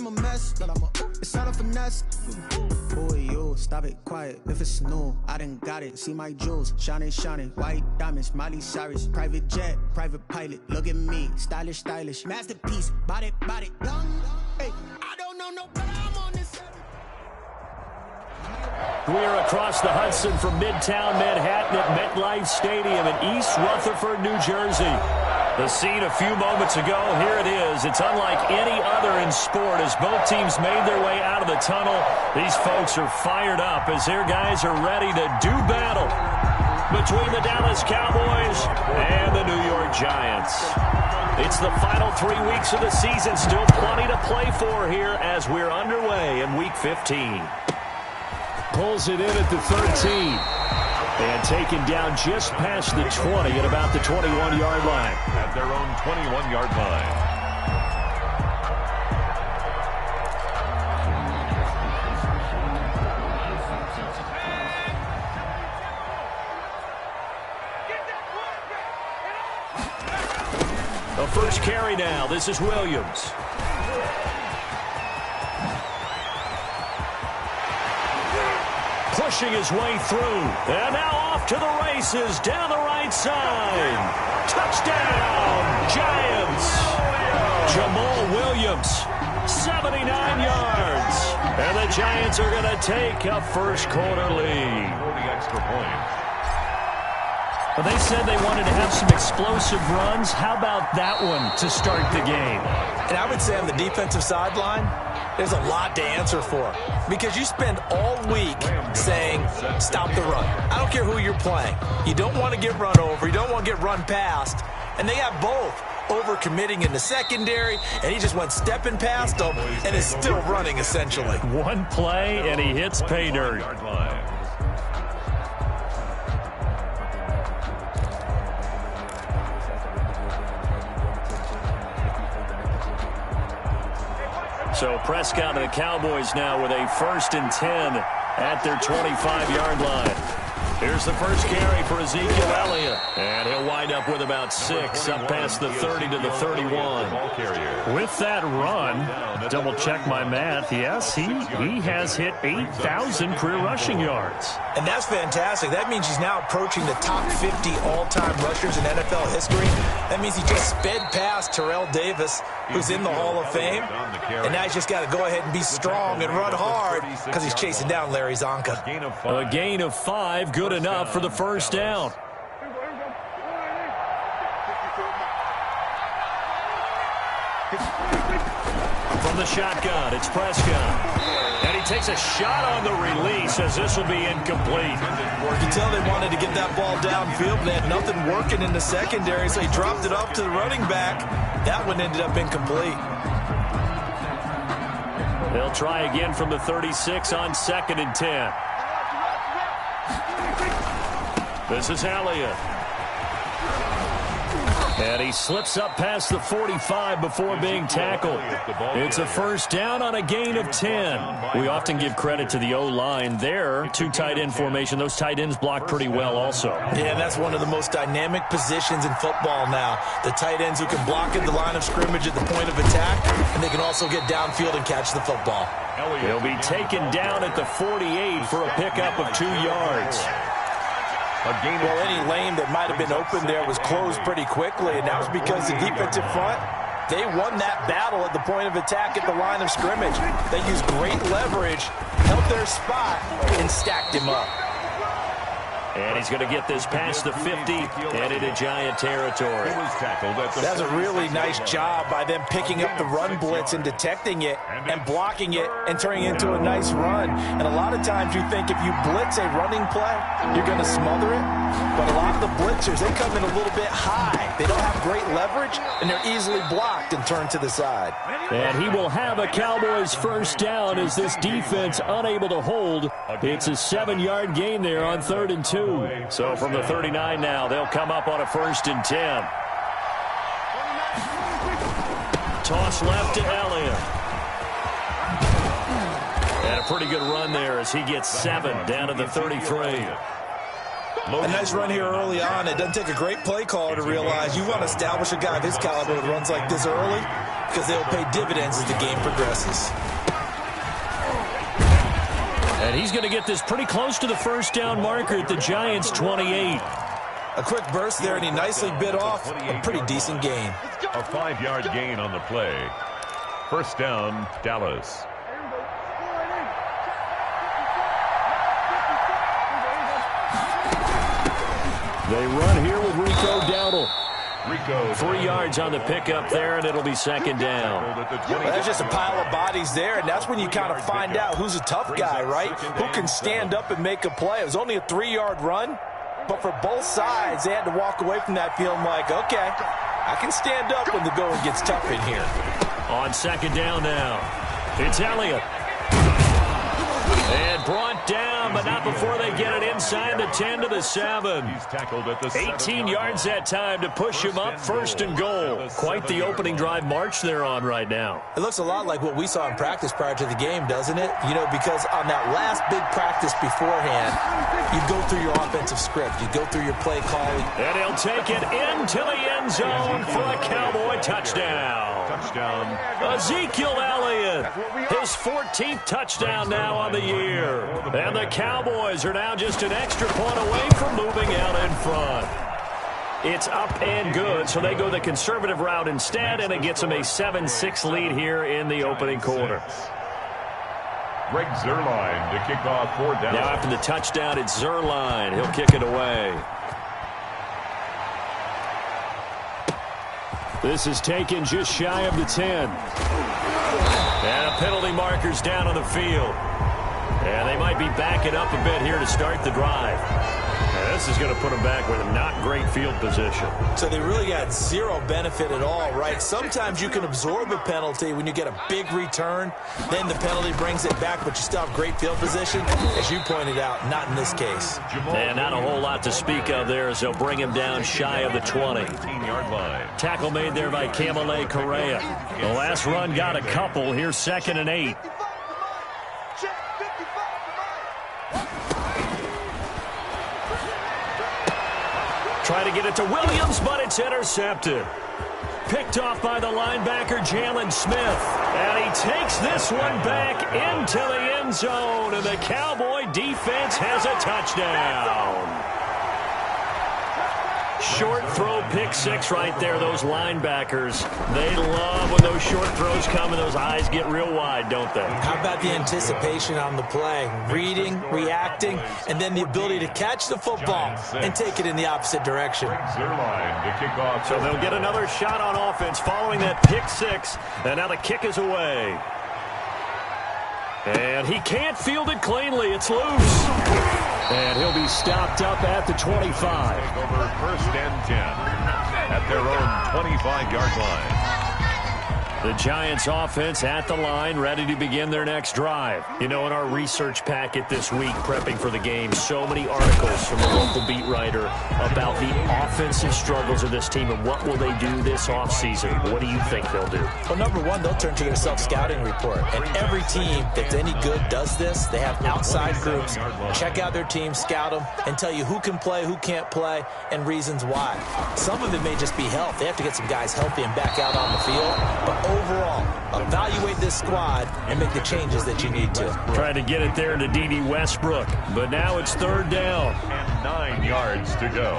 a mess, but it's not a finesse. Boy, you stop it quiet if it's new. I done got it. See my jewels shining, shining. White diamonds, Miley Cyrus. Private jet, private pilot. Look at me, stylish, stylish. Masterpiece, body, body. Young, hey, I don't know no better. I'm on this. We are across the Hudson from Midtown Manhattan at MetLife Stadium in East Rutherford, New Jersey. The scene a few moments ago, here it is. It's unlike any other in sport as both teams made their way out of the tunnel. These folks are fired up as their guys are ready to do battle between the Dallas Cowboys and the New York Giants. It's the final 3 weeks of the season. Still plenty to play for here as we're underway in Week 15. Pulls it in at the 13. And taken down just past the 20 at about the 21-yard line. At their own 21-yard line. The first carry now. This is Williams. Pushing his way through. And now off to the races down the right side. Touchdown, Giants. Jamal Williams, 79 yards. And the Giants are going to take a first quarter lead. 40 extra points. Well, they said they wanted to have some explosive runs. How about that one to start the game? And I would say on the defensive sideline, there's a lot to answer for because you spend all week saying, stop the run. I don't care who you're playing. You don't want to get run over. You don't want to get run past. And they have both over-committing in the secondary, and he just went stepping past them and is still running, essentially. One play, and he hits pay dirt. So Prescott and the Cowboys now with a 1st and 10 at their 25-yard line. Here's the first carry for Ezekiel Elliott. And he'll wind up with about 6 up past the 30 to the 31. With that run, double check my math, yes, he has hit 8,000 career rushing yards. And that's fantastic. That means he's now approaching the top 50 all-time rushers in NFL history. That means he just sped past Terrell Davis, who's in the Hall of Fame. And now he's just got to go ahead and be strong and run hard because he's chasing down Larry Zonka. A gain of 5, good enough for the first down. From the shotgun, it's Prescott. And he takes a shot on the release as this will be incomplete. You can tell they wanted to get that ball downfield, but they had nothing working in the secondary, so he dropped it off to the running back. That one ended up incomplete. They'll try again from the 36 on 2nd and 10. This is Elliott. And he slips up past the 45 before being tackled. It's a first down on a gain of 10. We often give credit to the O-line there. 2 tight end formation. Those tight ends block pretty well also. Yeah, that's one of the most dynamic positions in football now. The tight ends who can block at the line of scrimmage at the point of attack, and they can also get downfield and catch the football. He'll be taken down at the 48 for a pickup of 2 yards. Well, any lane that might have been open there was closed pretty quickly, and that was because the defensive front, they won that battle at the point of attack at the line of scrimmage. They used great leverage, held their spot, and stacked him up. And he's going to get this past the 50 and into Giant territory. That's a really nice job by them picking up the run blitz and detecting it and blocking it and turning it into a nice run. And a lot of times you think if you blitz a running play, you're going to smother it. But a lot of the blitzers, they come in a little bit high. They don't have great leverage, and they're easily blocked and turned to the side. And he will have a Cowboys first down as this defense unable to hold. It's a 7-yard gain there on 3rd and 2. So from the 39 now, they'll come up on a 1st and 10. Toss left to Elliott. And a pretty good run there as he gets 7 down to the 33. A nice run here early on. It doesn't take a great play caller to realize you want to establish a guy of his caliber that runs like this early. because they will pay dividends as the game progresses. And he's going to get this pretty close to the first down marker at the Giants' 28. A quick burst there, and he nicely bit off a pretty decent gain. A 5-yard gain on the play. First down, Dallas. They run here with Rico Dowdle. 3 yards on the pickup there, and it'll be second down. Well, there's just a pile of bodies there, and that's when you kind of find out who's a tough guy, right? Who can stand up and make a play. It was only a 3-yard run, but for both sides, they had to walk away from that feeling like, okay, I can stand up when the going gets tough in here. On second down now, it's Elliott. And brought down, but not before they get it inside the 10 to the 7. He's tackled at the 18 yards that time to push him up first and goal. Quite the opening drive march they're on right now. It looks a lot like what we saw in practice prior to the game, doesn't it? You know, because on that last big practice beforehand, you go through your offensive script. You go through your play calling. And he'll take it into the end zone for a Cowboy touchdown. Ezekiel Elliott, his 14th touchdown now on the year. And the Cowboys are now just an extra point away from moving out in front. It's up and good, so they go the conservative route instead, and it gets them a 7-6 lead here in the opening quarter. Greg Zuerlein to kick off 4th down. Now after the touchdown, it's Zuerlein. He'll kick it away. This is taken just shy of the 10. And a penalty marker's down on the field. And they might be backing up a bit here to start the drive. And this is going to put them back with a not great field position. So they really got zero benefit at all, right? Sometimes you can absorb a penalty when you get a big return. Then the penalty brings it back, but you still have great field position. As you pointed out, not in this case. And not a whole lot to speak of there as they'll bring him down shy of the 20. 18-yard line. Tackle made there by Kamale Correa. The last run got a couple. Here's 2nd and 8. Try to get it to Williams, but it's intercepted. Picked off by the linebacker, Jalen Smith. And he takes this one back into the end zone. And the Cowboy defense has a touchdown. Short throw, pick six right there. Those linebackers, they love when those short throws come and those eyes get real wide, don't they? How about the anticipation on the play? Reading, reacting, and then the ability to catch the football and take it in the opposite direction. Zuerlein to kick off. So they'll get another shot on offense following that pick six. And now the kick is away. And he can't field it cleanly. It's loose. And he'll be stopped up at the 25. Take over 1st and 10 at their own 25-yard line. The Giants offense at the line, ready to begin their next drive. You know, in our research packet this week, prepping for the game, so many articles from the local beat writer about the offensive struggles of this team and what will they do this offseason. What do you think they'll do? Well, number one, they'll turn to their self-scouting report. And every team that's any good does this. They have outside groups. Check out their team, scout them, and tell you who can play, who can't play, and reasons why. Some of it may just be health. They have to get some guys healthy and back out on the field. But overall, evaluate this squad and make the changes that you need to. Trying to get it there to D.D. Westbrook, but now it's 3rd down. And 9 yards to go.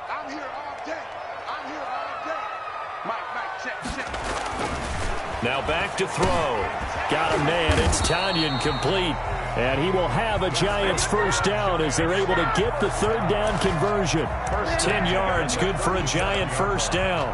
I'm here all day. I'm here all day. Mike, check. Now back to throw. Got a man. It's Tanyan complete. And he will have a Giants first down as they're able to get the 3rd down conversion. 10 yards, good for a Giant first down.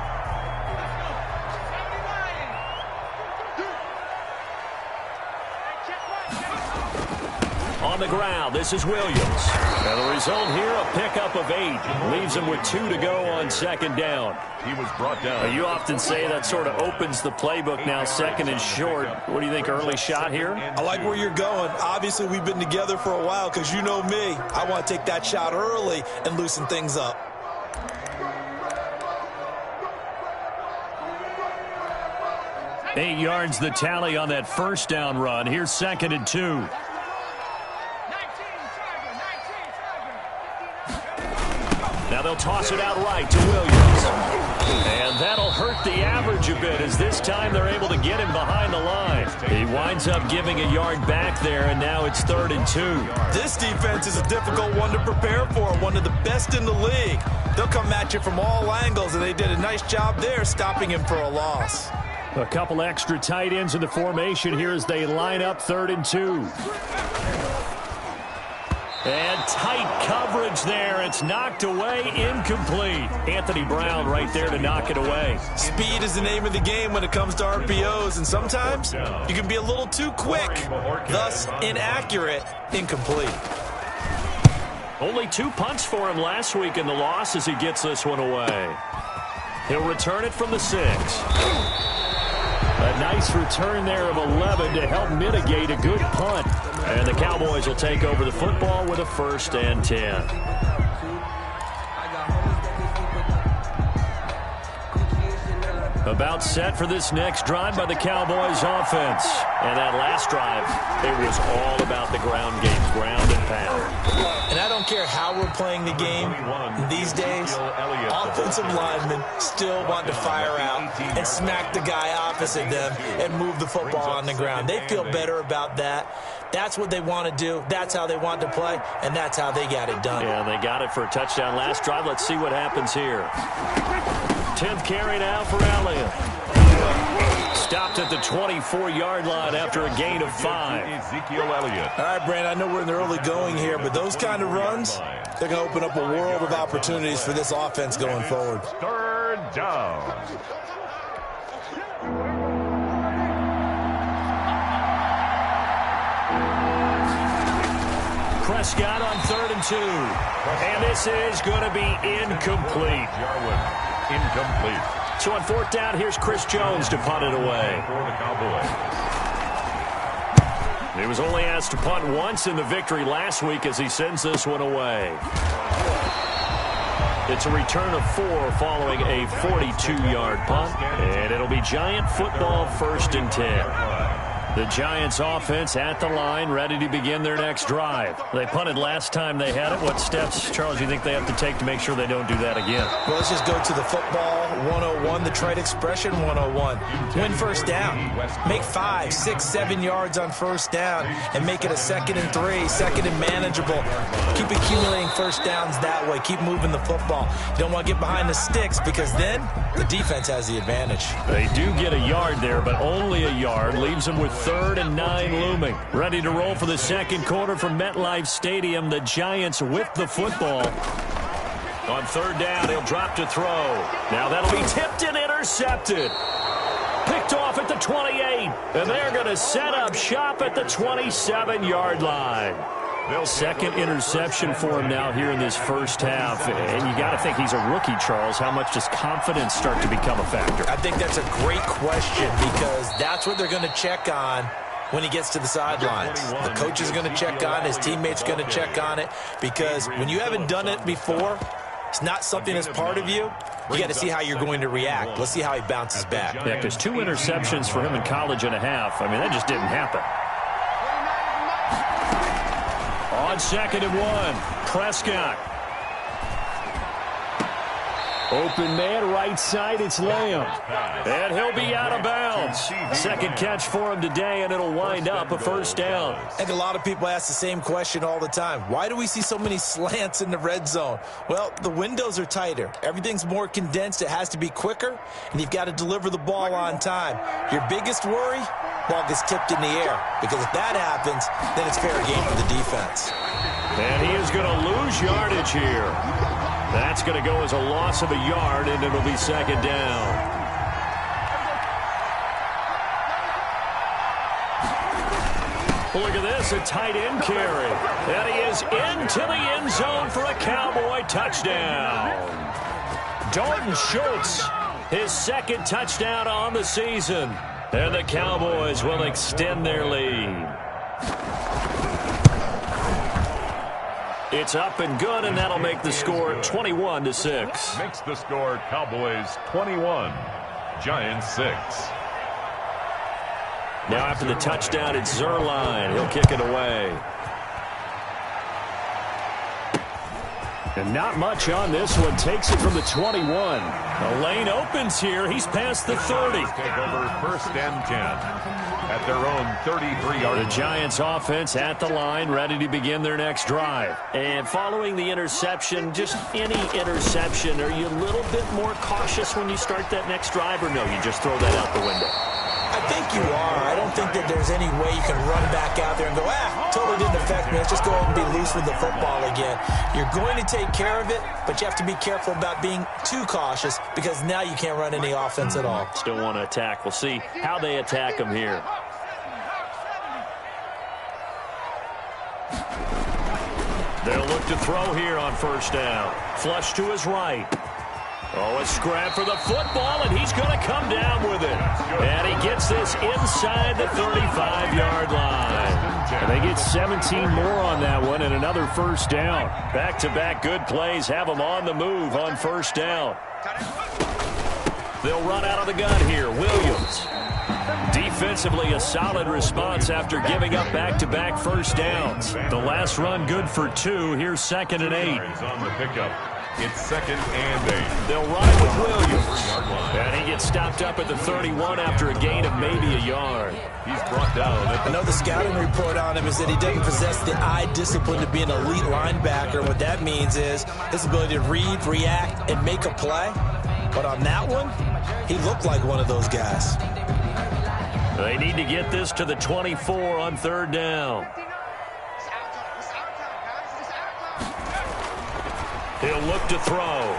On the ground, this is Williams. And the result here, a pickup of 8. Leaves him with 2 to go on 2nd down. He was brought down. You often say that sort of opens the playbook now, 2nd and short. What do you think, early shot here? I like where you're going. Obviously, we've been together for a while because you know me. I want to take that shot early and loosen things up. Eight yards the tally on that first down run. Here's 2nd and 2. Now they'll toss it out right to Williams. And that'll hurt the average a bit as this time they're able to get him behind the line. He winds up giving a yard back there, and now it's 3rd and 2. This defense is a difficult one to prepare for, one of the best in the league. They'll come at you from all angles, and they did a nice job there stopping him for a loss. A couple extra tight ends in the formation here as they line up 3rd and 2. And tight coverage there. It's knocked away, incomplete. Anthony Brown right there to knock it away. Speed is the name of the game when it comes to RPOs, and sometimes you can be a little too quick, thus inaccurate, incomplete. Only 2 punts for him last week in the loss as he gets this one away. He'll return it from the 6. A nice return there of 11 to help mitigate a good punt. And the Cowboys will take over the football with a 1st and 10. About set for this next drive by the Cowboys offense. And that last drive, it was all about the ground game, ground and pound. And I don't care how we're playing the game these days, offensive linemen still want to fire out and smack the guy opposite them and move the football on the ground. They feel better about that. That's what they want to do. That's how they want to play, and that's how they got it done. Yeah, they got it for a touchdown last drive. Let's see what happens here. 10th carry now for Elliott. Stopped at the 24-yard line after a gain of 5. Ezekiel Elliott. All right, Brandon, I know we're in the early going here, but those kind of runs, they're going to open up a world of opportunities for this offense going forward. 3rd down. Prescott on 3rd and 2. And this is going to be incomplete. Jarwin, incomplete. So on 4th down, here's Chris Jones to punt it away. For the Cowboys. He was only asked to punt once in the victory last week as he sends this one away. It's a return of 4 following a 42-yard punt. And it'll be Giant football 1st and 10. The Giants offense at the line, ready to begin their next drive. They punted last time they had it. What steps, Charles, do you think they have to take to make sure they don't do that again? Well, let's just go to the football 101, the trade expression 101. Win 1st down. Make 5, 6, 7 yards on 1st down and make it a 2nd and 3, 2nd and manageable. Keep accumulating 1st downs that way. Keep moving the football. You don't want to get behind the sticks because then the defense has the advantage. They do get a yard there, but only a yard. Leaves them with 3rd and 9 looming. Ready to roll for the 2nd quarter from MetLife Stadium. The Giants with the football. On 3rd down, he'll drop to throw. Now that'll be tipped and intercepted. Picked off at the 28. And they're going to set up shop at the 27-yard line. 2nd interception for him now here in this 1st half. And you got to think he's a rookie, Charles. How much does confidence start to become a factor? I think that's a great question because that's what they're going to check on when he gets to the sidelines. The coach is going to check on it. His teammates are going to check on it because when you haven't done it before, it's not something that's part of you. You got to see how you're going to react. Let's see how he bounces back. Yeah, because 2 interceptions for him in college and a half. I mean, that just didn't happen. On 2nd and 1, Prescott. Open man, right side, it's Lamb. And he'll be out of bounds. 2nd catch for him today, and it'll wind up a 1st down. I think a lot of people ask the same question all the time. Why do we see so many slants in the red zone? Well, the windows are tighter. Everything's more condensed. It has to be quicker, and you've got to deliver the ball on time. Your biggest worry? Ball gets tipped in the air. Because if that happens, then it's fair game for the defense. And he is going to lose yardage here. That's going to go as a loss of a yard, and it'll be 2nd down. Look at this, a tight end carry. And he is into the end zone for a Cowboy touchdown. Dalton Schultz, his 2nd touchdown on the season. And the Cowboys will extend their lead. It's up and good, and that'll make the score 21-6. Makes the score Cowboys 21, Giants 6. Now after the touchdown, it's Zerline. He'll kick it away. And not much on this one. Takes it from the 21. The lane opens here. He's past the 30. Take over first and 10 at their own 33-yard line. The Giants offense at the line, ready to begin their next drive. And following the interception, just any interception, are you a little bit more cautious when you start that next drive, or no, you just throw that out the window? I think you are. I don't think that there's any way you can run back out there and go, totally didn't affect me. Let's just go ahead and be loose with the football again. You're going to take care of it, but you have to be careful about being too cautious because now you can't run any offense at all. Still want to attack. We'll see how they attack them here. They'll look to throw here on first down. Flush to his right. Oh, a scrap for the football, and he's going to come down with it. And he gets this inside the 35-yard line. And they get 17 more on that one and another first down. Back-to-back good plays have them on the move on first down. They'll run out of the gun here. Williams. Defensively, a solid response after giving up back-to-back first downs. The last run good for 2. Here's 2nd and 8. On the pickup. It's 2nd and 8. They'll run it with Williams. And he gets stopped up at the 31 after a gain of maybe a yard. He's brought down. I know the scouting report on him is that he doesn't possess the eye discipline to be an elite linebacker. What that means is his ability to read, react, and make a play. But on that one, he looked like one of those guys. They need to get this to the 24 on 3rd down. He'll look to throw.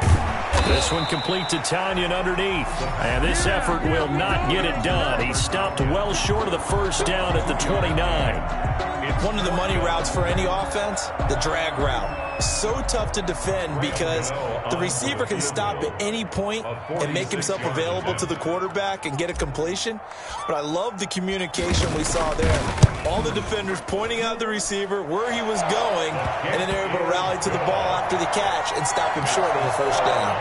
This one complete to Tanyan underneath. And this effort will not get it done. He stopped well short of the first down at the 29. One of the money routes for any offense, the drag route. So tough to defend because the receiver can stop at any point and make himself available to the quarterback and get a completion. But I love the communication we saw there. All the defenders pointing out the receiver, where he was going, and then they're able to rally to the ball after the catch and stop him short of the first down.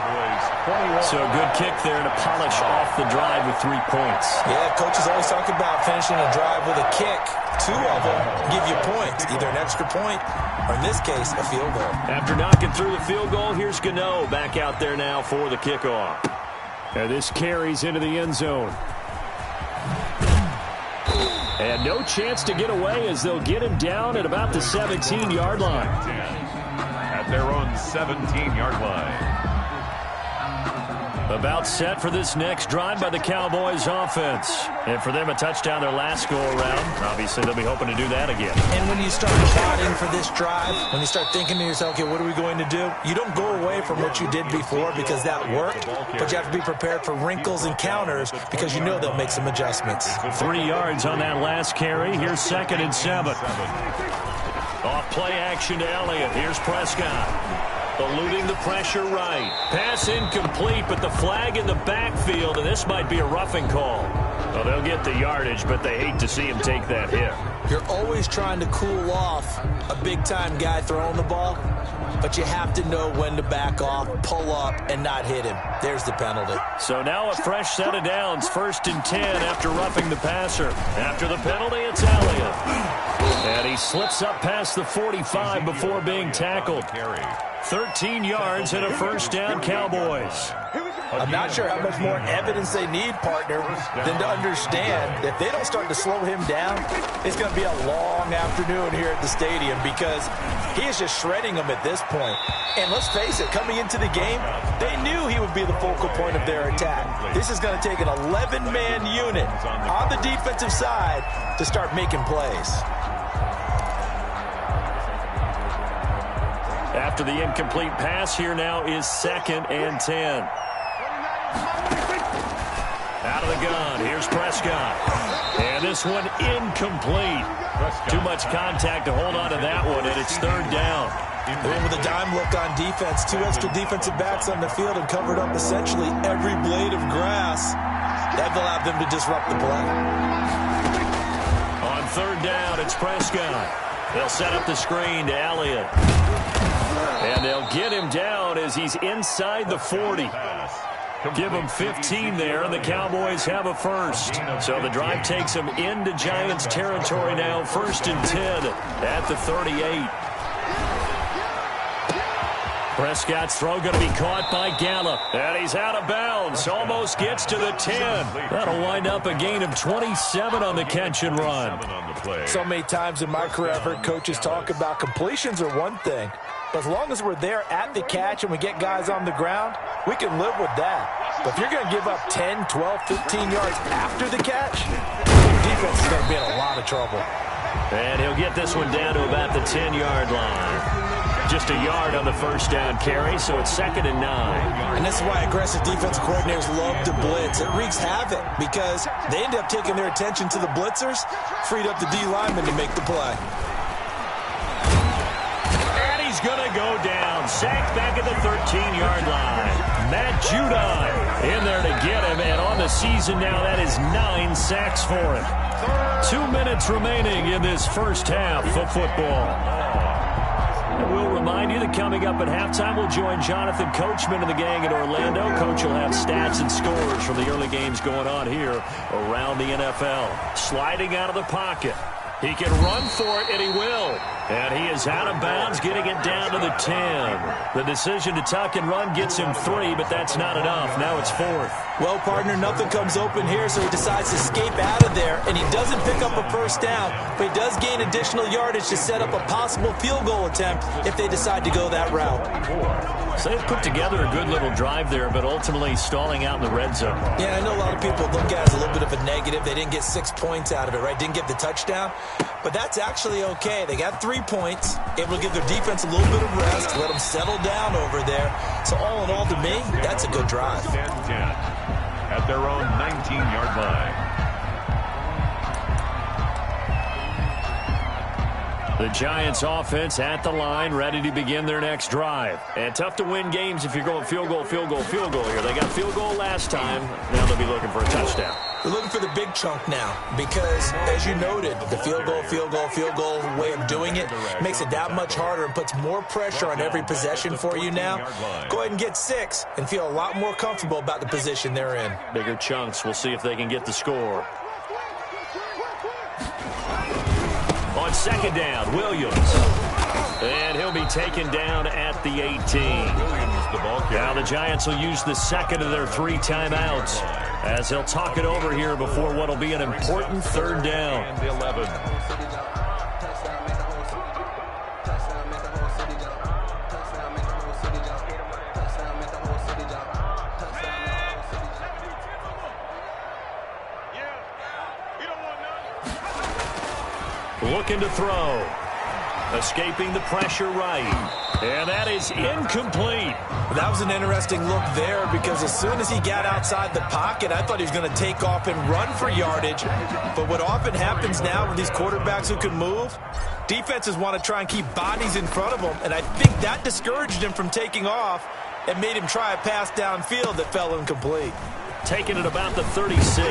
So a good kick there to polish off the drive with 3 points. Yeah, coaches always talk about finishing a drive with a kick. 2 of them give you points, either an extra point or, in this case, a field goal. After knocking through the field goal, here's Gano back out there now for the kickoff. And this carries into the end zone. And no chance to get away as they'll get him down at about the 17-yard line. At their own 17-yard line. About set for this next drive by the Cowboys offense. And for them, a touchdown their last go-around. Obviously, they'll be hoping to do that again. And when you start plotting for this drive, when you start thinking to yourself, okay, what are we going to do? You don't go away from what you did before because that worked, but you have to be prepared for wrinkles and counters because you know they'll make some adjustments. 3 yards on that last carry. Here's 2nd and 7. Off play action to Elliott. Here's Prescott. Eluding the pressure right. Pass incomplete, but the flag in the backfield, and this might be a roughing call. Well, they'll get the yardage, but they hate to see him take that hit. You're always trying to cool off a big-time guy throwing the ball, but you have to know when to back off, pull up, and not hit him. There's the penalty. So now a fresh set of downs, 1st and 10 after roughing the passer. After the penalty, it's Elliott. And he slips up past the 45 before being tackled. 13 yards and a first down, Cowboys. I'm not sure how much more evidence they need, partner, than to understand that if they don't start to slow him down, it's going to be a long afternoon here at the stadium because he is just shredding them at this point. And let's face it, coming into the game, they knew he would be the focal point of their attack. This is going to take an 11-man unit on the defensive side to start making plays. After the incomplete pass, here now is 2nd and 10. Out of the gun, here's Prescott. And this one incomplete. Too much contact to hold on to that one, and it's 3rd down. And with a dime look on defense, 2 extra defensive backs on the field and covered up essentially every blade of grass. That allowed them to disrupt the play. On 3rd down, it's Prescott. They'll set up the screen to Elliott. And they'll get him down as he's inside the 40. Give him 15 there, and the Cowboys have a first. So the drive takes them into Giants territory now, 1st and 10 at the 38. Prescott's throw going to be caught by Gallup. And he's out of bounds. Almost gets to the 10. That'll wind up a gain of 27 on the catch and run. So many times in my career I've heard coaches talk about completions are one thing. But as long as we're there at the catch and we get guys on the ground, we can live with that. But if you're going to give up 10, 12, 15 yards after the catch, the defense is going to be in a lot of trouble. And he'll get this one down to about the 10-yard line. Just a yard on the first down carry, so it's 2nd and 9. And this is why aggressive defensive coordinators love to blitz. It wreaks havoc because they end up taking their attention to the blitzers, freed up the D lineman to make the play. And he's going to go down. Sacked back at the 13-yard line. Matt Judon in there to get him, and on the season now, that is 9 sacks for him. 2 minutes remaining in this first half of football. We'll remind you that coming up at halftime, we'll join Jonathan Coachman and the gang in Orlando. Coach will have stats and scores from the early games going on here around the NFL. Sliding out of the pocket. He can run for it, and he will. And he is out of bounds, getting it down to the 10. The decision to tuck and run gets him 3, but that's not enough. Now it's 4th. Well, partner, nothing comes open here, so he decides to escape out of there, and he doesn't pick up a first down, but he does gain additional yardage to set up a possible field goal attempt if they decide to go that route. So they've put together a good little drive there, but ultimately stalling out in the red zone. Yeah, I know a lot of people look at it as a little bit of a negative. They didn't get 6 points out of it, right? Didn't get the touchdown. But that's actually okay. They got 3 points, able to give their defense a little bit of rest, let them settle down over there. So all in all, to me, that's a good drive. 10 at their own 19-yard line. The Giants offense at the line, ready to begin their next drive. And tough to win games if you're going field goal, field goal, field goal here. They got field goal last time. Now they'll be looking for a touchdown. They're looking for the big chunk now because, as you noted, the field goal way of doing it makes it that much harder and puts more pressure on every possession for you now. Go ahead and get 6 and feel a lot more comfortable about the position they're in. Bigger chunks. We'll see if they can get the score. On 2nd down, Williams. And he'll be taken down at the 18. Now the Giants will use the second of their 3 timeouts as they'll talk it over here before what will be an important 3rd down. And 11. Looking to throw. Escaping the pressure right. And that is incomplete. That was an interesting look there because as soon as he got outside the pocket, I thought he was going to take off and run for yardage. But what often happens now with these quarterbacks who can move, defenses want to try and keep bodies in front of them. And I think that discouraged him from taking off and made him try a pass downfield that fell incomplete. Taking it about the 36.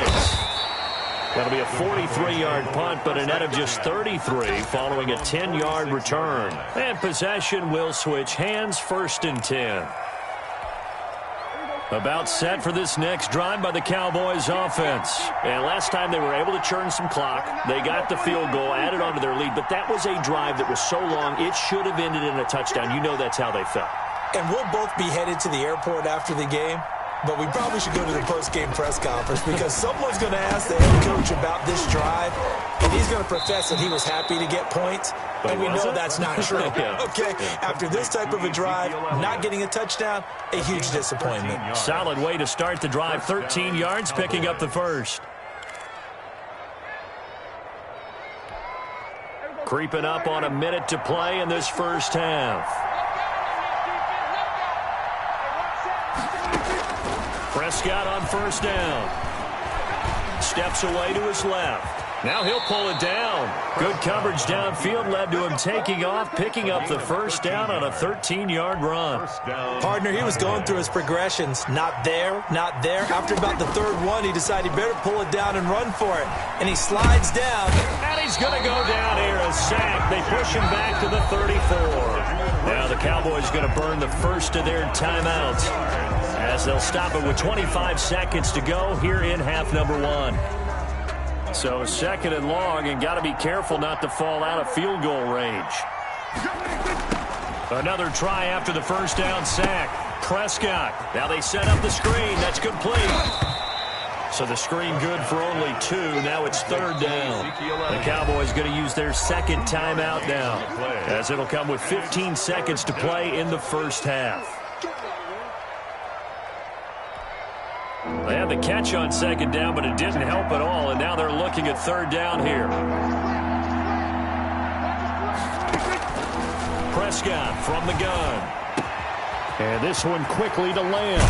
That'll be a 43-yard punt, but a net of just 33 following a 10-yard return. And possession will switch hands, 1st and 10. About set for this next drive by the Cowboys offense. And last time they were able to churn some clock. They got the field goal, added on to their lead, but that was a drive that was so long it should have ended in a touchdown. You know that's how they felt. And we'll both be headed to the airport after the game. But we probably should go to the post-game press conference because someone's going to ask the head coach about this drive, and he's going to profess that he was happy to get points, and we know that's not true. Okay, after this type of a drive, not getting a touchdown, a huge disappointment. Solid way to start the drive, 13 yards, picking up the first. Creeping up on a minute to play in this first half. Prescott on 1st down. Steps away to his left. Now he'll pull it down. Good coverage downfield led to him taking off, picking up the 1st down on a 13-yard run. Partner, he was going through his progressions. Not there, not there. After about the 3rd one, he decided he better pull it down and run for it. And he slides down. And he's going to go down here, a sack. They push him back to the 34. Now the Cowboys going to burn the first of their timeouts as they'll stop it with 25 seconds to go here in half number 1. So 2nd and long, and got to be careful not to fall out of field goal range. Another try after the first down sack. Prescott. Now they set up the screen. That's complete. So the screen good for only 2. Now it's 3rd down. The Cowboys going to use their second timeout now, as it'll come with 15 seconds to play in the first half. They had the catch on 2nd down, but it didn't help at all, and now they're looking at 3rd down here. Prescott from the gun. And this one quickly to Lamb.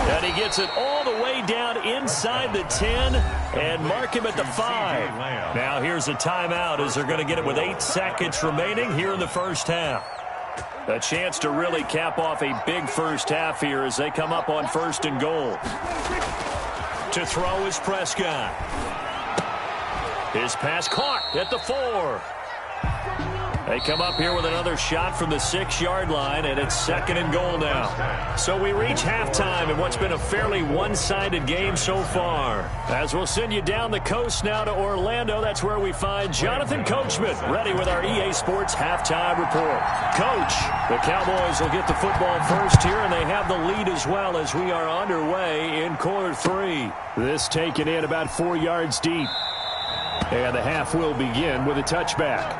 And he gets it all the way down inside the 10 and mark him at the 5. Now here's a timeout as they're going to get it with 8 seconds remaining here in the first half. A chance to really cap off a big first half here as they come up on 1st and goal. To throw is Prescott. His pass caught at the 4. They come up here with another shot from the 6-yard line, and it's 2nd and goal now. So we reach halftime in what's been a fairly one-sided game so far. As we'll send you down the coast now to Orlando, that's where we find Jonathan Coachman, ready with our EA Sports halftime report. Coach, the Cowboys will get the football first here, and they have the lead as well as we are underway in quarter 3. This taken in about 4 yards deep. And the half will begin with a touchback.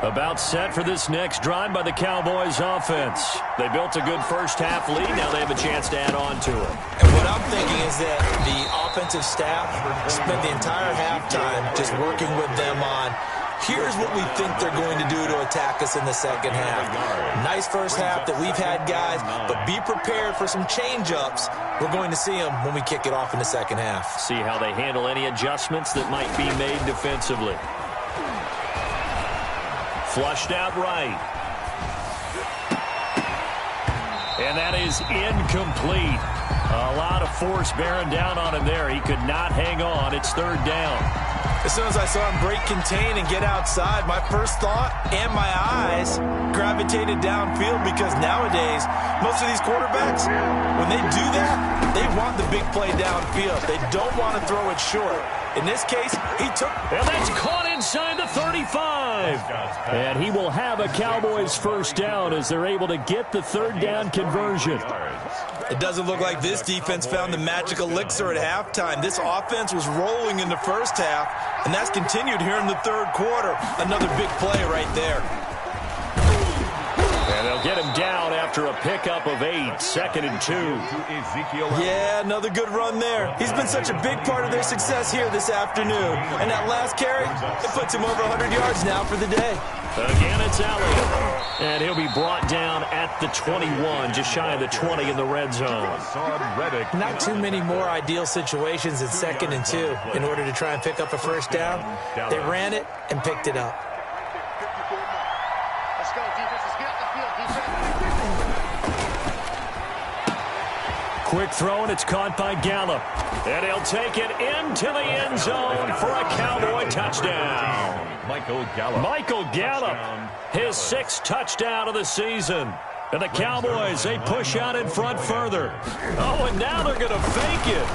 About set for this next drive by the Cowboys offense. They built a good first half lead. Now they have a chance to add on to it. And what I'm thinking is that the offensive staff spent the entire halftime just working with them on, here's what we think they're going to do to attack us in the second half. Nice first half that we've had, guys, but be prepared for some change-ups. We're going to see them when we kick it off in the second half. See how they handle any adjustments that might be made defensively. Flushed out right. And that is incomplete. A lot of force bearing down on him there. He could not hang on. It's 3rd down. As soon as I saw him break contain and get outside, my first thought and my eyes gravitated downfield, because nowadays, most of these quarterbacks, when they do that, they want the big play downfield. They don't want to throw it short. In this case, he took... And that's caught inside the 35. And he will have a Cowboys first down as they're able to get the 3rd down conversion. It doesn't look like this defense found the magic elixir at halftime. This offense was rolling in the first half, and that's continued here in the 3rd quarter. Another big play right there. And they'll get him down after a pickup of 8, 2nd and 2. Yeah, another good run there. He's been such a big part of their success here this afternoon. And that last carry, it puts him over 100 yards now for the day. Again, it's Elliott. And he'll be brought down at the 21, just shy of the 20 in the red zone. Not too many more ideal situations in 2nd and 2 in order to try and pick up a first down. They ran it and picked it up. Let's go, defense. Let's get out the field, defense. Quick throw, and it's caught by Gallup. And he'll take it into the end zone for a Cowboy touchdown. Michael Gallup, his 6th touchdown of the season. And the Cowboys, they push out in front further. Oh, and now they're going to fake it.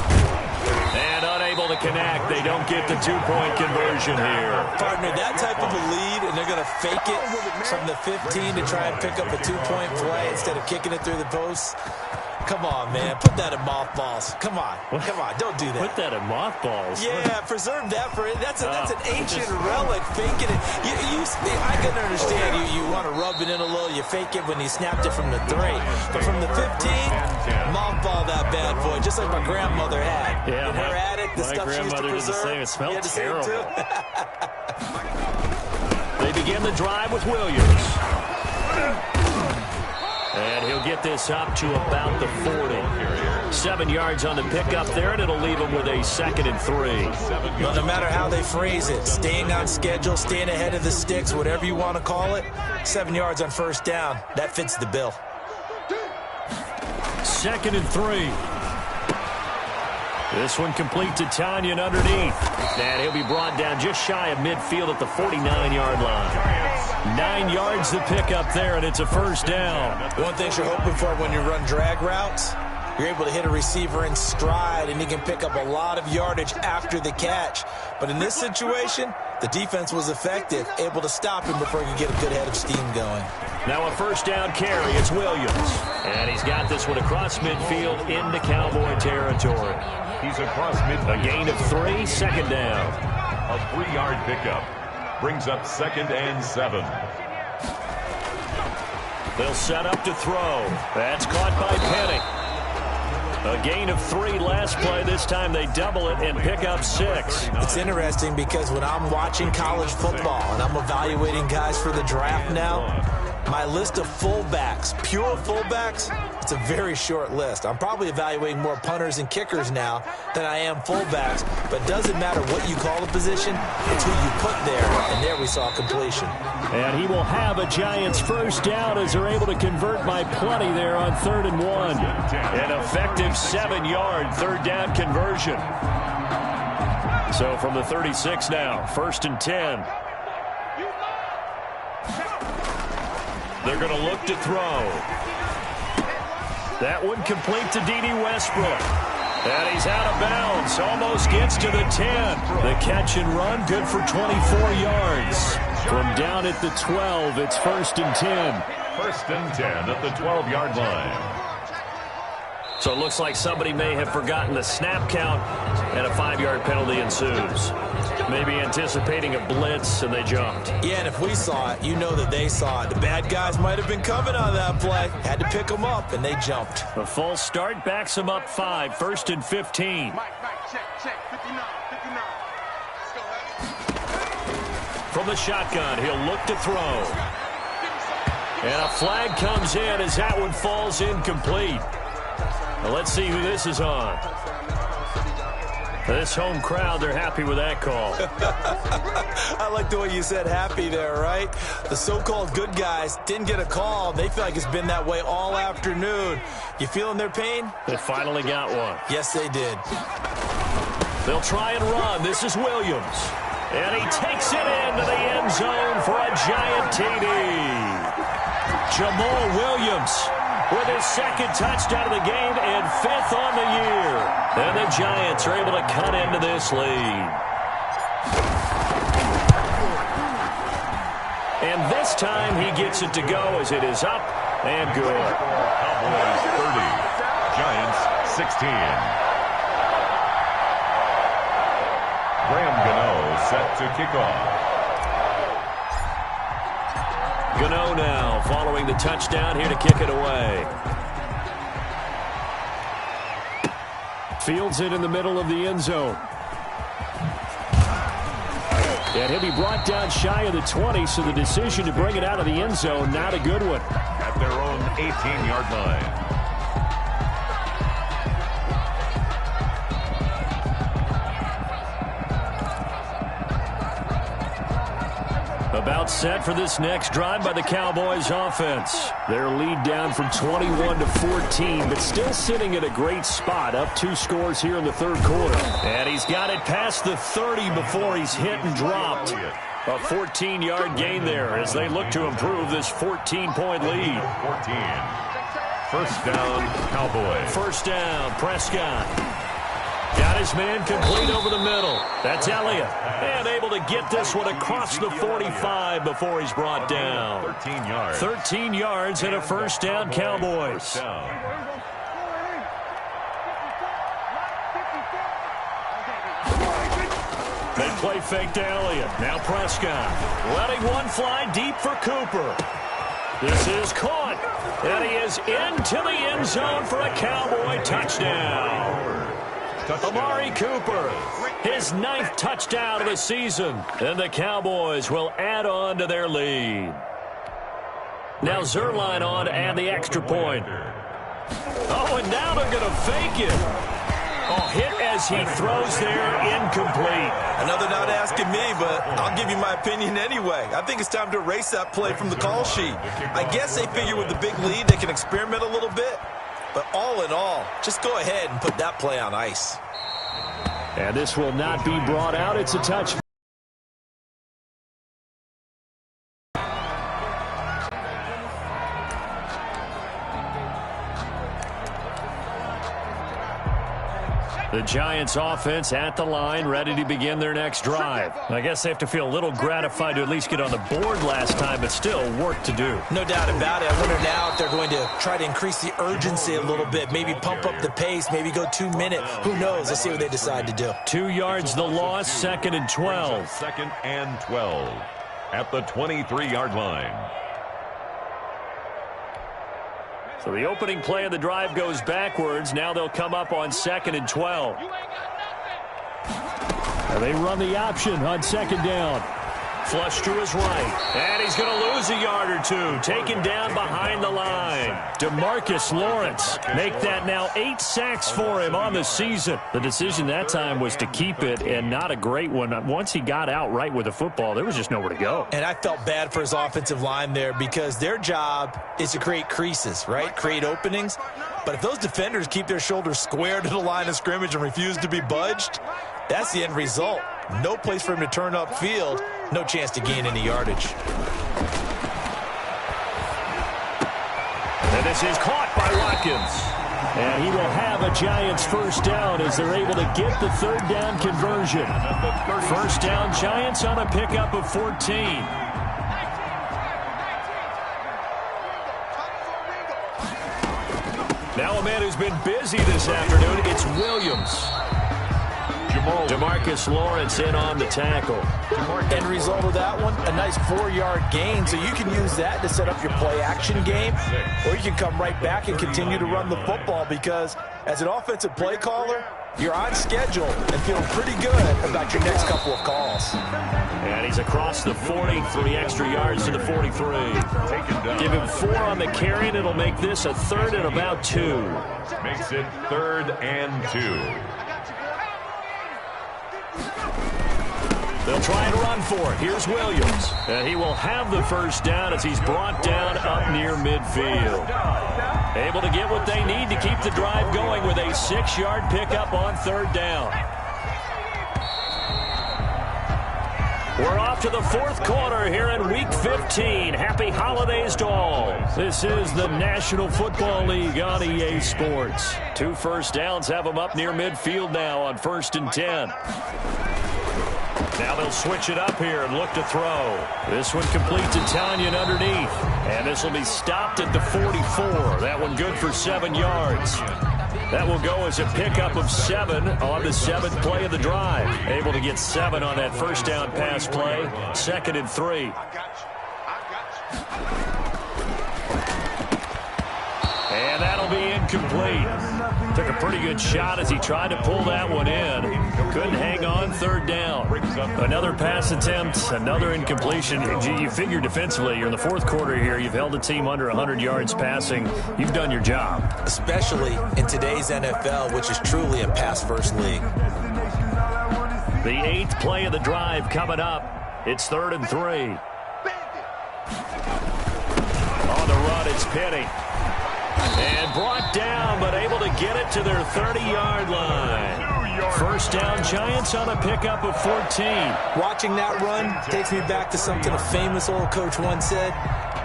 And unable to connect. They don't get the 2-point conversion here. Partner, that type of a lead, and they're going to fake it from the 15 to try and pick up a 2-point play instead of kicking it through the posts. Come on, man. Put that in mothballs. Come on. Come on. Don't do that. Put that in mothballs? Yeah, preserve that for it. That's an ancient relic. Faking it. I can understand you want to rub it in a little. You fake it when you snapped it from the 3. But from the 15, mothball that bad boy, just like my grandmother had. Yeah, in her attic, the stuff she used to preserve. It smelled terrible. They begin the drive with Williams. And he'll get this up to about the 40. 7 yards on the pickup there, and it'll leave him with a 2nd and 3. Well, no matter how they phrase it, staying on schedule, staying ahead of the sticks, whatever you want to call it, 7 yards on first down, that fits the bill. 2nd and 3. This one complete to Tanyan underneath. And he'll be brought down just shy of midfield at the 49-yard line. 9 yards to pick up there, and it's a first down. One thing you're hoping for when you run drag routes, You're able to hit a receiver in stride, and he can pick up a lot of yardage after the catch. But in this situation, the defense was effective, able to stop him before he could get a good head of steam going. Now a first down carry. It's Williams. And he's got this one across midfield into Cowboy territory. He's across midfield. A gain of 3, second down. A 3-yard pickup brings up 2nd and 7. They'll set up to throw. That's caught by Penny. A gain of 3 last play. This time they double it and pick up 6. It's interesting because when I'm watching college football and I'm evaluating guys for the draft now, my list of fullbacks, pure fullbacks, it's a very short list. I'm probably evaluating more punters and kickers now than I am fullbacks, but it doesn't matter what you call the position, it's who you put there, and there we saw completion. And he will have a Giants first down as they're able to convert by plenty there on 3rd and 1. An effective 7-yard third down conversion. So from the 36 now, 1st and 10. They're going to look to throw. That one complete to D.D. Westbrook. And he's out of bounds. Almost gets to the 10. The catch and run good for 24 yards. From down at the 12, it's 1st and 10. 1st and 10 at the 12-yard line. So it looks like somebody may have forgotten the snap count, and a 5-yard penalty ensues. Maybe anticipating a blitz, and they jumped. Yeah, and if we saw it, you know that they saw it. The bad guys might have been coming on that play. Had to pick them up, and they jumped. A false start backs them up 5, 1st and 15. Mike, check, 59. From the shotgun, he'll look to throw. And a flag comes in as that one falls incomplete. Well, let's see who this is on. This home crowd, they're happy with that call. I like the way you said happy there, right? The so-called good guys didn't get a call. They feel like it's been that way all afternoon. You feeling their pain? They finally got one. Yes, they did. They'll try and run. This is Williams. And he takes it into the end zone for a giant TD. Jamal Williams with his 2nd touchdown of the game and 5th on the year. And the Giants are able to cut into this lead. And this time he gets it to go as it is up and good. Cowboys 30, Giants 16. Graham Gano set to kick off. Gano now following the touchdown here to kick it away. Fields it in the middle of the end zone. And he'll be brought down shy of the 20, so the decision to bring it out of the end zone, not a good one. At their own 18-yard line. About set for this next drive by the Cowboys offense. Their lead down from 21 to 14, but still sitting at a great spot, up 2 scores here in the 3rd quarter. And he's got it past the 30 before he's hit and dropped. A 14-yard gain there as they look to improve this 14-point lead. 14. First down, Cowboys. First down, Prescott. Got his man complete over the middle. That's Elliott. And able to get this one across the 45 before he's brought down. 13 yards. 13 yards and a first down, Cowboys. First down. They play fake to Elliott. Now Prescott. Letting one fly deep for Cooper. This is caught. And he is into the end zone for a Cowboy touchdown. Amari Cooper, his 9th touchdown of the season. And the Cowboys will add on to their lead. Now Zerline on to add the extra point. Oh, and now they're going to fake it. Oh, hit as he throws there, incomplete. Another not asking me, but I'll give you my opinion anyway. I think it's time to erase that play from the call sheet. I guess they figure with the big lead they can experiment a little bit. But all in all, just go ahead and put that play on ice. And this will not be brought out. It's a touch. The Giants offense at the line, ready to begin their next drive. I guess they have to feel a little gratified to at least get on the board last time, but still work to do. No doubt about it. I wonder now if they're going to try to increase the urgency a little bit, maybe pump up the pace, maybe go 2 minutes. Who knows? Let's see what they decide to do. 2 yards the loss, 2nd and 12. 2nd and 12 at the 23-yard line. So the opening play of the drive goes backwards. Now they'll come up on 2nd and 12. And they run the option on 2nd down. Flush to his right. And he's going to lose a yard or two. Taken down behind the line. DeMarcus Lawrence. Make that now 8 sacks for him on the season. The decision that time was to keep it, and not a great one. Once he got out right with the football, there was just nowhere to go. And I felt bad for his offensive line there because their job is to create creases, right? Create openings. But if those defenders keep their shoulders square to the line of scrimmage and refuse to be budged, that's the end result. No place for him to turn upfield. No chance to gain any yardage. And this is caught by Watkins. And he will have a Giants first down as they're able to get the 3rd down conversion. First down, Giants on a pickup of 14. Now a man who's been busy this afternoon, it's Williams. DeMarcus Lawrence in on the tackle. End result of that one, a nice 4-yard gain. So you can use that to set up your play-action game, or you can come right back and continue to run the football because as an offensive play caller, you're on schedule and feeling pretty good about your next couple of calls. And he's across the 40, 3 extra yards to the 43. Give him 4 on the carry, and it'll make this a 3rd and about 2. Makes it 3rd and 2. They'll try and run for it. Here's Williams. And he will have the first down as he's brought down up near midfield. Able to get what they need to keep the drive going with a 6-yard pickup on 3rd down. We're off to the 4th quarter here in Week 15. Happy holidays to all. This is the National Football League on EA Sports. 2 first downs have them up near midfield now on 1st and 10. Now they'll switch it up here and look to throw. This one complete to Tanyan underneath. And this will be stopped at the 44. That one good for 7 yards. That will go as a pickup of 7 on the 7th play of the drive. Able to get 7 on that first down pass play. 2nd and 3. And that'll be incomplete. Took a pretty good shot as he tried to pull that one in. Couldn't hang on, 3rd down. Another pass attempt, another incompletion. You figure defensively, you're in the 4th quarter here. You've held the team under 100 yards passing. You've done your job. Especially in today's NFL, which is truly a pass-first league. The 8th play of the drive coming up. It's 3rd and 3. On the run, it's Penny. And brought down, but able to get it to their 30-yard line. First down, Giants on a pickup of 14. Watching that run takes me back to something a famous old coach once said.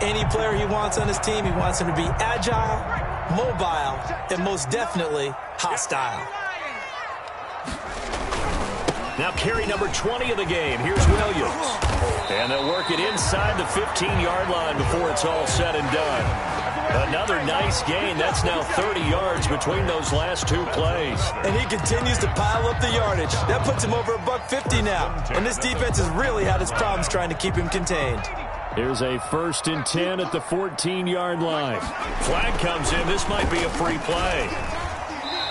Any player he wants on his team, he wants him to be agile, mobile, and most definitely hostile. Now carry number 20 of the game. Here's Williams. And they'll work it inside the 15-yard line before it's all said and done. Another nice gain. That's now 30 yards between those last 2 plays. And he continues to pile up the yardage. That puts him over $150 now. And this defense has really had its problems trying to keep him contained. Here's a 1st and 10 at the 14-yard line. Flag comes in. This might be a free play.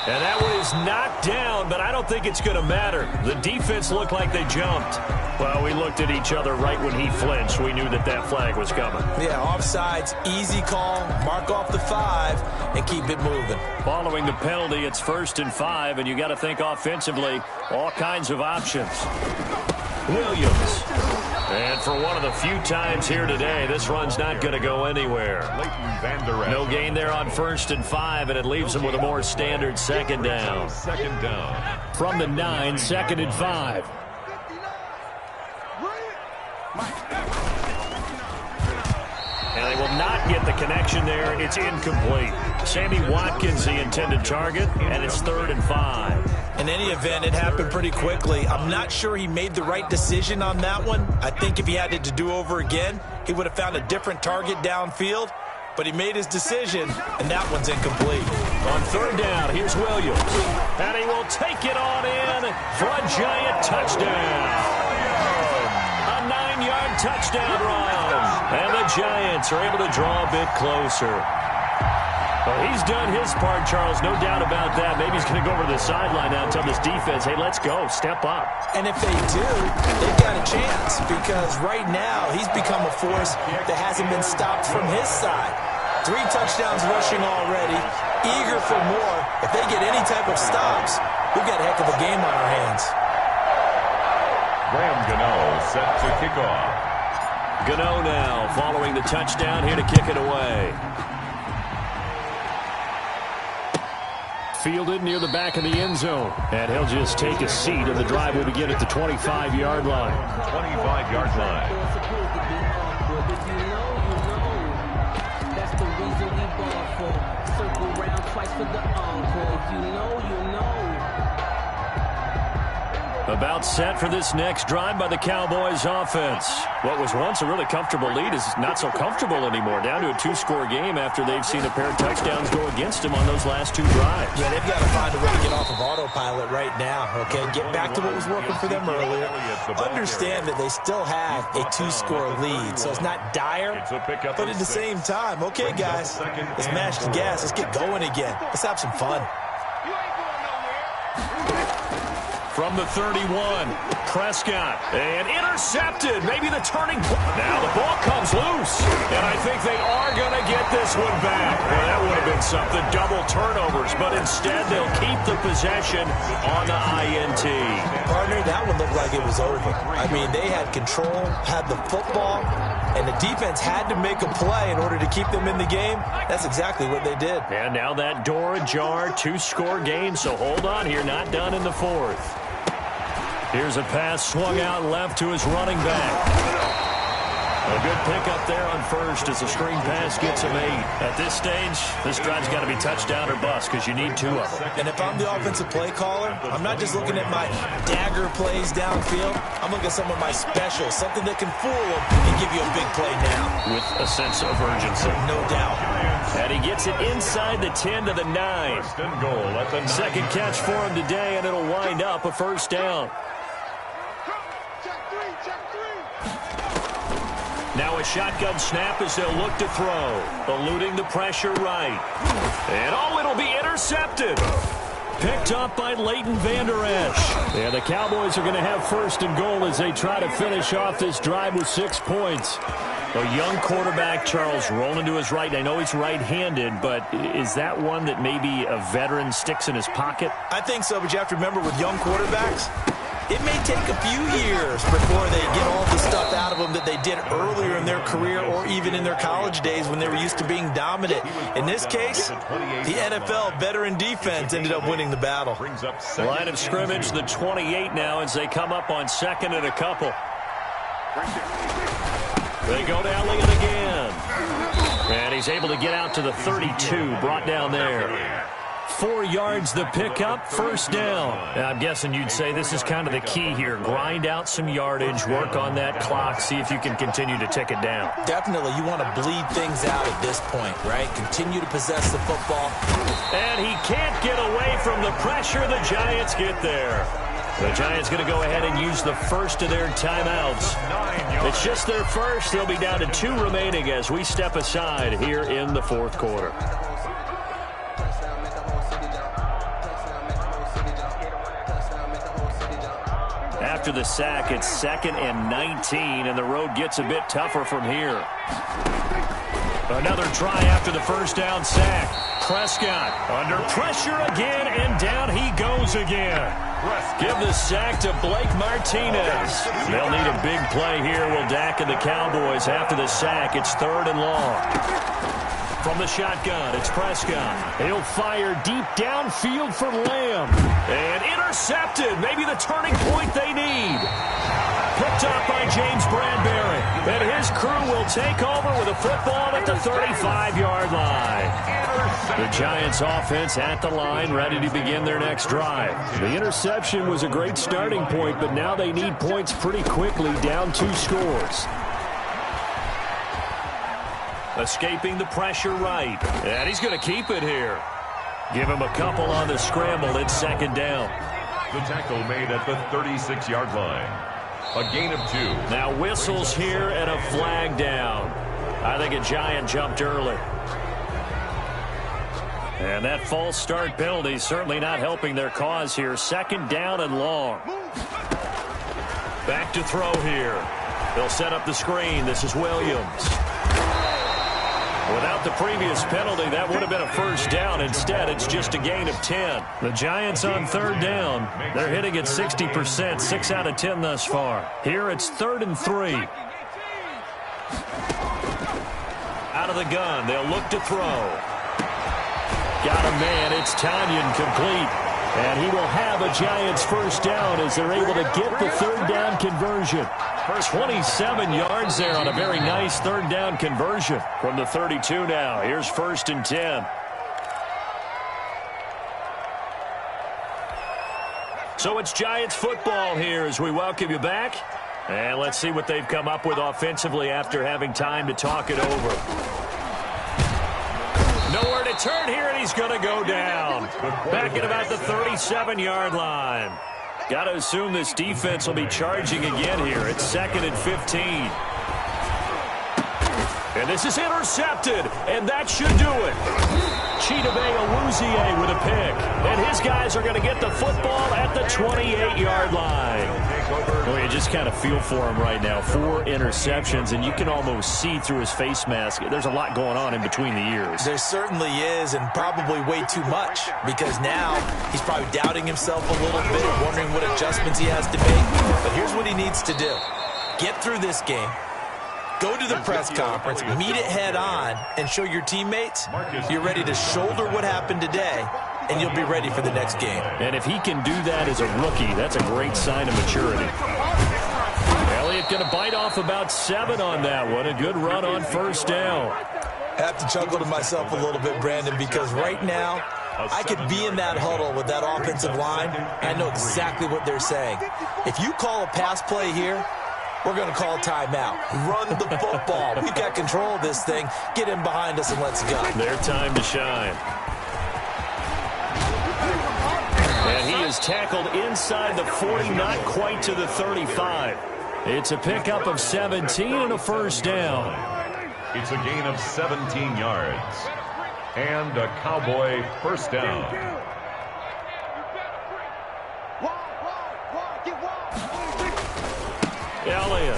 And that one is knocked down, but I don't think it's going to matter. The defense looked like they jumped. Well, we looked at each other right when he flinched. We knew that that flag was coming. Yeah, offsides, easy call, mark off the 5, and keep it moving. Following the penalty, it's 1st and 5, and you got to think offensively, all kinds of options. Williams. And for one of the few times here today, this run's not going to go anywhere. No gain there on 1st and 5, and it leaves them with a more standard 2nd down. From the 9, 2nd and 5. And they will not get the connection there. It's incomplete. Sammy Watkins, the intended target, and it's 3rd and 5. In any event, it happened pretty quickly. I'm not sure he made the right decision on that one. I think if he had it to do over again, he would have found a different target downfield. But he made his decision, and that one's incomplete. On third down, here's Williams. And he will take it on in for a giant touchdown. A 9-yard touchdown run. And the Giants are able to draw a bit closer. Well, he's done his part, Charles. No doubt about that. Maybe he's going to go over to the sideline now and tell this defense, hey, let's go. Step up. And if they do, they've got a chance because right now he's become a force that hasn't been stopped from his side. 3 touchdowns rushing already, eager for more. If they get any type of stops, we've got a heck of a game on our hands. Graham Gano set to kick off. Gano now following the touchdown, here to kick it away. Fielded near the back of the end zone. And he'll just take a seat, and the drive will begin at the 25-yard line. 25-yard line. That's the reason we ball for. Circle round twice for the encore. If you know, you know. About set for this next drive by the Cowboys offense. What was once a really comfortable lead is not so comfortable anymore. Down to a 2-score game after they've seen a pair of touchdowns go against them on those last 2 drives. Yeah, they've got to find a way to get off of autopilot right now, okay? Get back to what was working for them earlier. Understand that they still have a 2-score lead, so it's not dire. But at the same time, okay, guys, let's mash the gas. Let's get going again. Let's have some fun. From the 31, Prescott, and intercepted. Maybe the turning point. Now the ball comes loose, and I think they are going to get this one back. Well, that would have been something, double turnovers, but instead they'll keep the possession on the INT. Partner, that one looked like it was over. I mean, they had control, had the football, and the defense had to make a play in order to keep them in the game. That's exactly what they did. And now that door ajar, 2-score game, so hold on here, not done in the 4th. Here's a pass swung out left to his running back. A good pickup there on first as the screen pass gets him 8. At this stage, this drive's got to be touchdown or bust because you need 2 of them. And if I'm the offensive play caller, I'm not just looking at my dagger plays downfield. I'm looking at some of my specials, something that can fool them and give you a big play now. With a sense of urgency. No doubt. And he gets it inside the 10 to the 9. Second catch for him today, and it'll wind up a first down. Now a shotgun snap as they'll look to throw. Eluding the pressure right. And it'll be intercepted. Picked up by Leighton Vander Esch. And the Cowboys are going to have first and goal as they try to finish off this drive with 6 points. A young quarterback, Charles, rolling to his right. I know he's right-handed, but is that one that maybe a veteran sticks in his pocket? I think so, but you have to remember with young quarterbacks, it may take a few years before they get all the stuff out of them that they did earlier in their career or even in their college days when they were used to being dominant. In this case, the NFL veteran defense ended up winning the battle. Line of scrimmage, the 28 now as they come up on second and a couple. They go to Elliott again. And he's able to get out to the 32, brought down there. 4 yards the pickup, first down. I'm guessing you'd say this is kind of the key here. Grind out some yardage, work on that clock, see if you can continue to tick it down. Definitely, you want to bleed things out at this point, right? Continue to possess the football. And he can't get away from the pressure. The Giants get there. The Giants going to go ahead and use the first of their timeouts. It's just their first. They'll be down to 2 remaining as we step aside here in the 4th quarter. After the sack, it's 2nd and 19, and the road gets a bit tougher from here. Another try after the first down sack. Prescott under pressure again, and down he goes again. Give the sack to Blake Martinez. They'll need a big play here, will Dak and the Cowboys. After the sack, it's 3rd and long. From the shotgun, it's Prescott. He'll fire deep downfield for Lamb. And intercepted. Maybe the turning point they need. Picked up by James Bradbury. And his crew will take over with a football at the 35-yard line. The Giants offense at the line, ready to begin their next drive. The interception was a great starting point, but now they need points pretty quickly, down 2 scores. Escaping the pressure right. And he's going to keep it here. Give him a couple on the scramble. It's second down. The tackle made at the 36-yard line. A gain of 2. Now whistles here and a flag down. I think a Giant jumped early. And that false start penalty certainly not helping their cause here. Second down and long. Back to throw here. They'll set up the screen. This is Williams. Without the previous penalty, that would have been a first down. Instead, it's just a gain of 10. The Giants on third down. They're hitting at 60%, 6 out of 10 thus far. Here it's 3rd and 3. Out of the gun, they'll look to throw. Got a man, it's Tanyan complete. And he will have a Giants first down as they're able to get the third down conversion. 27 yards there on a very nice third down conversion from the 32 now. Here's 1st and 10. So it's Giants football here as we welcome you back. And let's see what they've come up with offensively after having time to talk it over. Nowhere to turn here, and he's going to go down. Back at about the 37-yard line. Got to assume this defense will be charging again here. It's 2nd and 15. And this is intercepted, and that should do it. Chidobe Awuzie with a pick. And his guys are going to get the football at the 28-yard line. Well, you just kind of feel for him right now. 4 interceptions, and you can almost see through his face mask. There's a lot going on in between the ears. There certainly is, and probably way too much, because now he's probably doubting himself a little bit, wondering what adjustments he has to make. But here's what he needs to do. Get through this game. Go to the press conference, meet it head on, and show your teammates you're ready to shoulder what happened today, and you'll be ready for the next game. And if he can do that as a rookie, that's a great sign of maturity. Elliott going to bite off about 7 on that one. A good run on first down. I have to chuckle to myself a little bit, Brandon, because right now, I could be in that huddle with that offensive line. I know exactly what they're saying. If you call a pass play here, we're going to call timeout. Run the football. We've got control of this thing. Get in behind us and let's go. Their time to shine. And he is tackled inside the 40, not quite to the 35. It's a pickup of 17 and a first down. It's a gain of 17 yards. And a Cowboy first down. Elliott.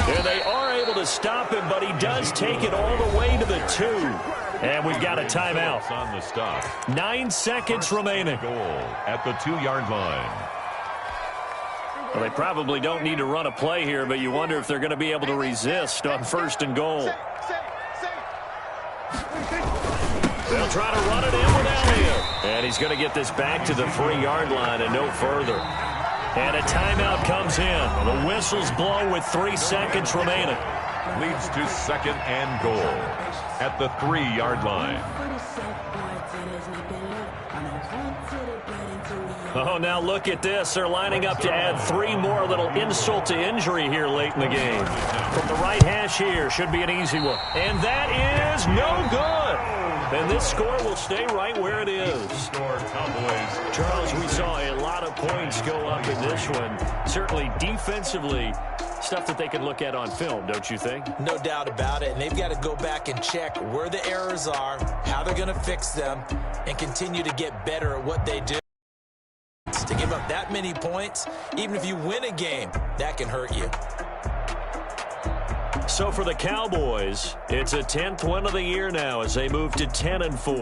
And they are able to stop him, but he does take it all the way to the 2. And we've got a timeout. On the stop. 9 seconds remaining. Goal at the 2-yard line. Well, they probably don't need to run a play here, but you wonder if they're going to be able to resist on 1st and goal. They'll try to run it in with Elliott. And he's going to get this back to the 3-yard line and no further. And a timeout comes in. The whistles blow with 3 seconds remaining. Leads to 2nd and goal at the 3-yard line. Oh, now look at this. They're lining up to add 3 more. Little insult to injury here late in the game. From the right hash here, should be an easy one. And that is no good. And this score will stay right where it is. Charles, we saw a lot of points go up in this one. Certainly defensively, stuff that they can look at on film, don't you think? No doubt about it. And they've got to go back and check where the errors are, how they're going to fix them, and continue to get better at what they do. To give up that many points, even if you win a game, that can hurt you. So for the Cowboys, it's a 10th win of the year now as they move to 10-4.